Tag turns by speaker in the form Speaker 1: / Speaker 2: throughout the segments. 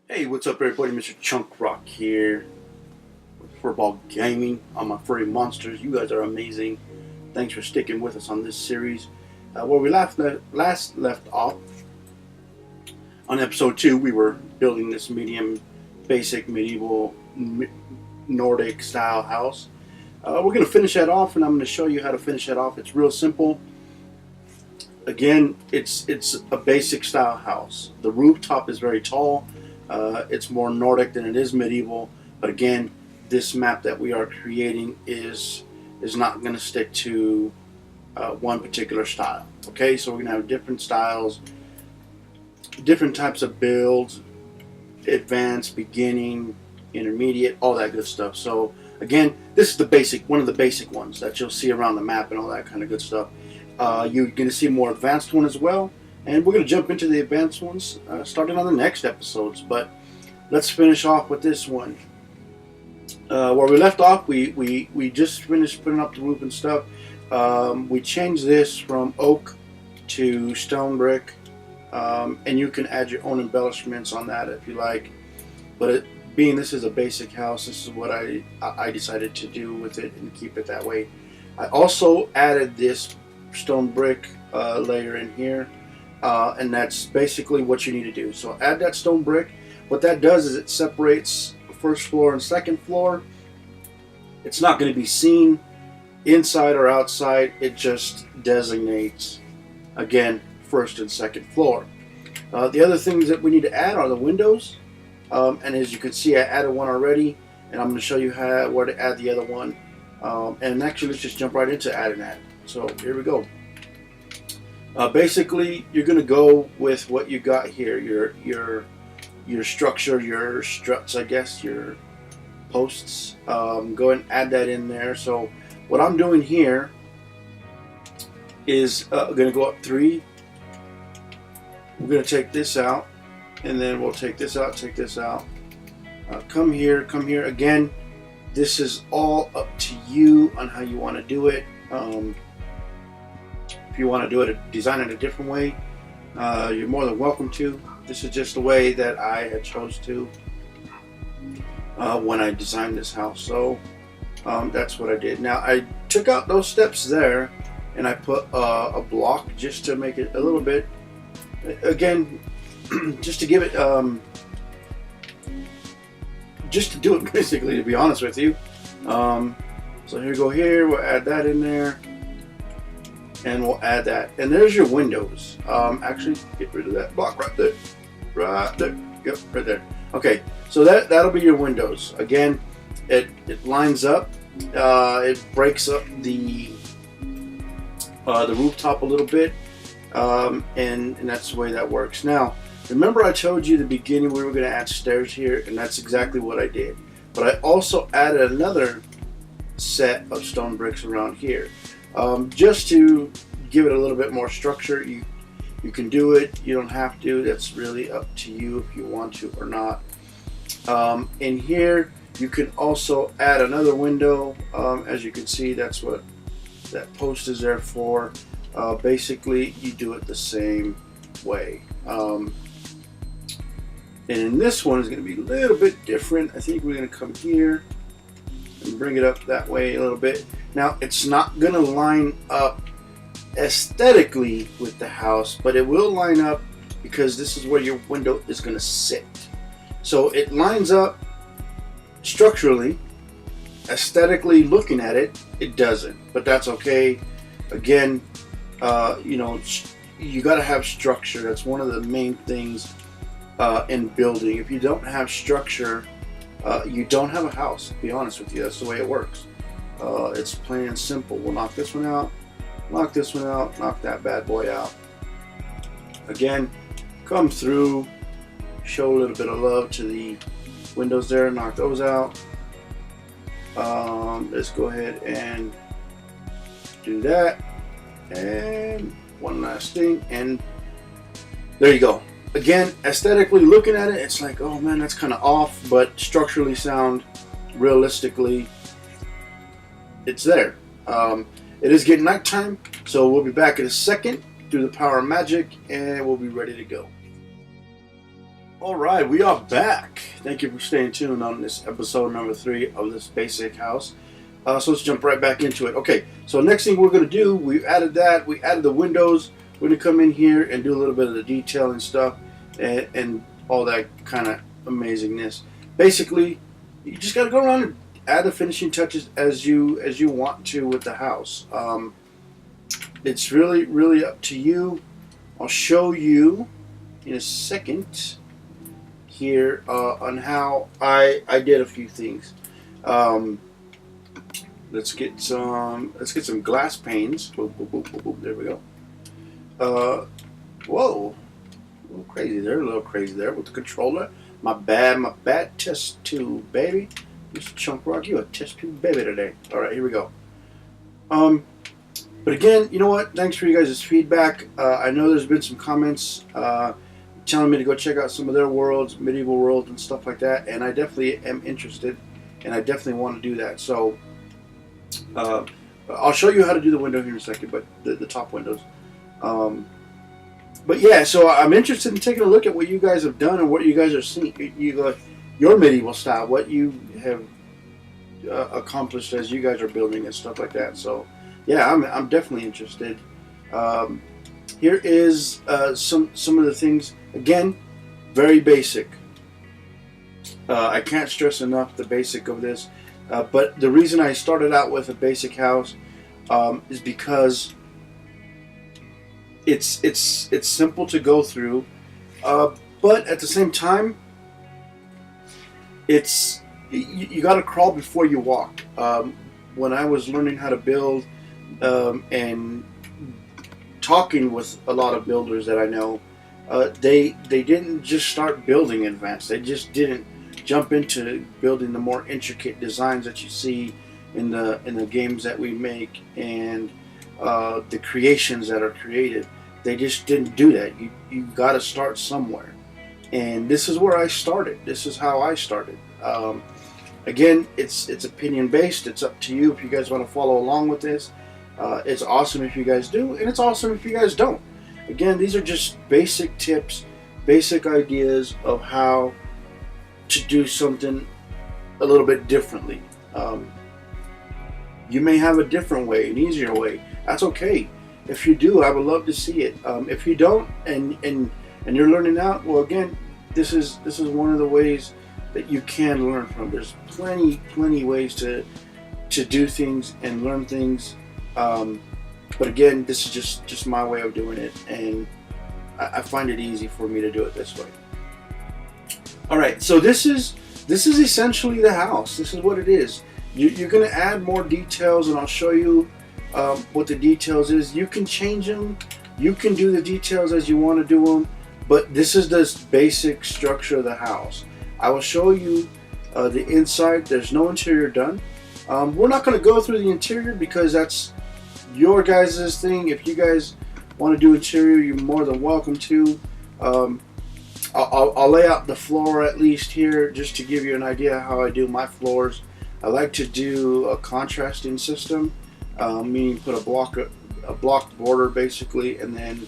Speaker 1: Hey, what's up everybody? Mr. Chunk Rock here with FurrballGaming on my furry monsters. You guys are amazing. Thanks for sticking with us on this series. Where we last left off, on episode 2, we were building this medium, basic, medieval, Nordic style house. We're going to finish that off, and I'm going to show you how to finish that off. It's real simple. Again, it's a basic style house. The rooftop is very tall. It's more Nordic than it is medieval, but again, this map that we are creating is not going to stick to one particular style. Okay, so we're going to have different styles, different types of builds, advanced, beginning, intermediate, all that good stuff. So again, this is the basic, one of the basic ones that you'll see around the map and all that kind of good stuff. You're going to see a more advanced one as well. And we're going to jump into the advanced ones starting on the next episodes. But let's finish off with this one. Where we left off, we just finished putting up the roof and stuff. We changed this from oak to stone brick. And you can add your own embellishments on that if you like. But being this is a basic house, this is what I decided to do with it and keep it that way. I also added this stone brick layer in here. And that's basically what you need to do. So add that stone brick. What that does is it separates the first floor and second floor. It's not going to be seen inside or outside. It just designates, again, first and second floor. The other things that we need to add are the windows. And as you can see, I added one already. And I'm going to show you where to add the other one. And actually, let's just jump right into adding that. So here we go. Basically, you're going to go with what you got here, your structure, your struts, I guess, your posts. Go ahead and add that in there. So what I'm doing here is going to go up 3. We're going to take this out, and then we'll take this out, take this out. Come here, come here. Again, this is all up to you on how you want to do it. If you want to do it, design it a different way, you're more than welcome to. This is just the way that I had chose to when I designed this house. So that's what I did. Now I took out those steps there, and I put a block just to make it a little bit, again, just to give it, just to do it basically, to be honest with you. So here we go. Here we'll add that in there. And we'll add that. And there's your windows. Actually, get rid of that block right there. Right there. Yep, right there. Okay, so that'll be your windows. Again, it lines up. It breaks up the rooftop a little bit. And that's the way that works. Now, remember I told you at the beginning we were going to add stairs here, and that's exactly what I did. But I also added another set of stone bricks around here. Just to give it a little bit more structure. You can do it, you don't have to. That's really up to you if you want to or not. In here you can also add another window. As you can see, that's what that post is there for. Basically you do it the same way. And in this one is going to be a little bit different. I think we're going to come here and bring it up that way a little bit. Now, it's not going to line up aesthetically with the house, but it will line up because this is where your window is going to sit. So it lines up structurally. Aesthetically, looking at it, it doesn't, but that's okay. Again, you know, you got to have structure. That's one of the main things in building. If you don't have structure, you don't have a house, to be honest with you. That's the way it works. It's plain and simple. We'll knock this one out, knock this one out, knock that bad boy out. Again, come through, show a little bit of love to the windows there, knock those out. Let's go ahead and do that. And one last thing, and there you go. Again, aesthetically looking at it, it's like, oh man, that's kind of off, but structurally sound, realistically, it's there. It is getting nighttime, so we'll be back in a second through the power of magic, and we'll be ready to go. All right, we are back. Thank you for staying tuned on this episode number 3 of this basic house. So let's jump right back into it. Okay, so next thing we're going to do, we added the windows. We're going to come in here and do a little bit of the detail and stuff and all that kind of amazingness. Basically, you just got to go around and add the finishing touches as you want to with the house. It's really up to you. I'll show you in a second here on how I did a few things. Let's get some glass panes. Boop, boop, boop, boop, boop. There we go. Whoa, a little crazy there with the controller. My bad test tube, baby. Mr. Chunk Rock, you a test tube baby today. All right, here we go. But again, you know what? Thanks for you guys' feedback. I know there's been some comments telling me to go check out some of their worlds, medieval worlds and stuff like that, and I definitely am interested, and I definitely want to do that. So I'll show you how to do the window here in a second, but the top windows. But yeah, so I'm interested in taking a look at what you guys have done and what you guys are seeing, your medieval style, what you have accomplished as you guys are building and stuff like that. So yeah, I'm definitely interested. Here is some of the things. Again, very basic. I can't stress enough the basic of this. But the reason I started out with a basic house is because it's simple to go through, but at the same time, you got to crawl before you walk. When I was learning how to build and talking with a lot of builders that I know, they didn't just start building advanced. They just didn't jump into building the more intricate designs that you see in the games that we make and the creations that are created. They just didn't do that. You got to start somewhere, and this is where I started. This is how I started. Again, it's opinion based. It's up to you if you guys want to follow along with this. It's awesome if you guys do, and it's awesome if you guys don't. Again, these are just basic tips, basic ideas of how to do something a little bit differently. You may have a different way, an easier way. That's okay. If you do, I would love to see it. If you don't, and you're learning out, well, again, this is one of the ways that you can learn from. There's plenty ways to do things and learn things. But again, this is just my way of doing it, and I find it easy for me to do it this way. All right, so this is essentially the house. This is what it is. You're going to add more details, and I'll show you what the details is. You can change them. You can do the details as you want to do them, but this is the basic structure of the house. I will show you the inside. There's no interior done. We're not going to go through the interior because that's your guys' thing. If you guys want to do interior, you're more than welcome to. I'll lay out the floor at least here just to give you an idea how I do my floors. I like to do a contrasting system, meaning put a block border basically, and then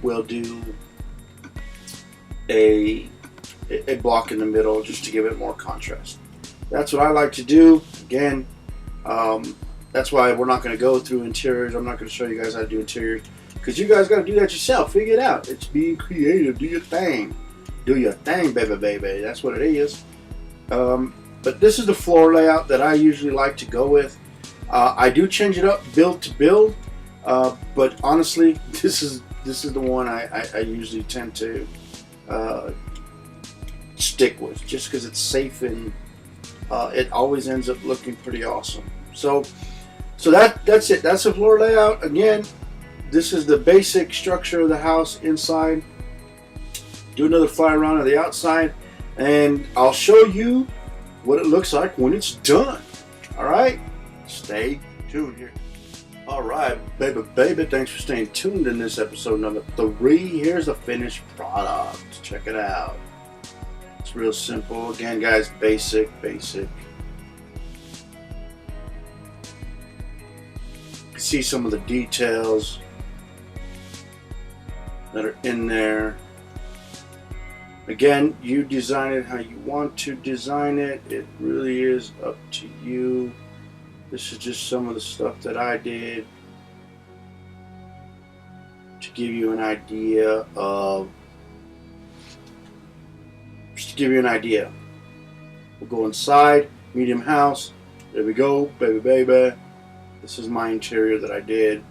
Speaker 1: we'll do a block in the middle just to give it more contrast. That's what I like to do. Again, that's why we're not going to go through interiors. I'm not going to show you guys how to do interiors because you guys got to do that yourself. Figure it out. It's being creative. Do your thing. Do your thing, baby. That's what it is. But this is the floor layout that I usually like to go with. I do change it up build to build, but honestly, this is the one I usually tend to stick with, just because it's safe and it always ends up looking pretty awesome. So that's it. That's the floor layout. Again, this is the basic structure of the house inside. Do another fly around on the outside, and I'll show you what it looks like when it's done. All right, stay tuned here. All right, baby, thanks for staying tuned in this episode number 3. Here's the finished product. Check it out. It's real simple. Again, guys, basic. You can see some of the details that are in there. Again, you design it how you want to design it. It really is up to you. This is just some of the stuff that I did to give you an idea of. Just to give you an idea. We'll go inside, medium house. There we go, baby, baby. This is my interior that I did.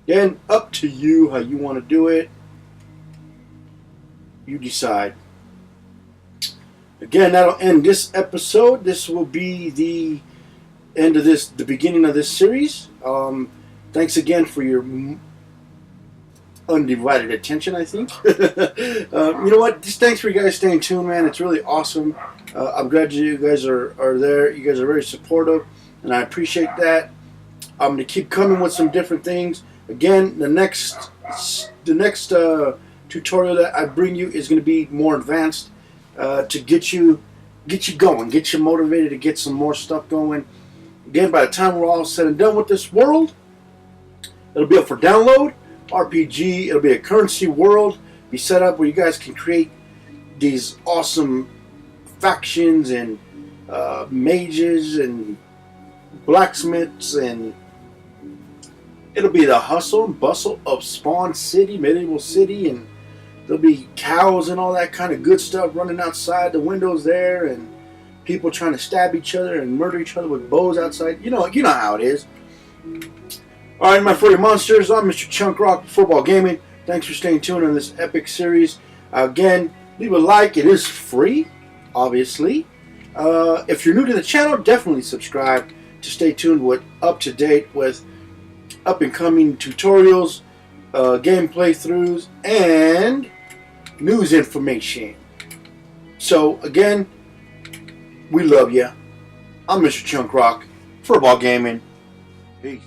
Speaker 1: Again, up to you how you want to do it. You decide. Again, that'll end this episode. This will be the end of this, the beginning of this series. Thanks again for your undivided attention, I think. You know what? Just thanks for you guys staying tuned, man. It's really awesome. I'm glad you guys are there. You guys are very supportive, and I appreciate that. I'm going to keep coming with some different things. Again, the next tutorial that I bring you is going to be more advanced to get you going, get you motivated to get some more stuff going. Again, by the time we're all said and done with this world, it'll be up for download. RPG, it'll be a currency world, be set up where you guys can create these awesome factions and mages and blacksmiths, and it'll be the hustle and bustle of Spawn City, Medieval City, and there'll be cows and all that kind of good stuff running outside the windows there, and people trying to stab each other and murder each other with bows outside. You know how it is. Alright, my furry monsters, I'm Mr. Chunk Rock, Furball Gaming. Thanks for staying tuned on this epic series. Again, leave a like. It is free, obviously. If you're new to the channel, definitely subscribe to stay tuned with up-to-date with up-and-coming tutorials, game playthroughs, and news information. So, again, we love you. I'm Mr. Chunk Rock, Furball Gaming. Peace.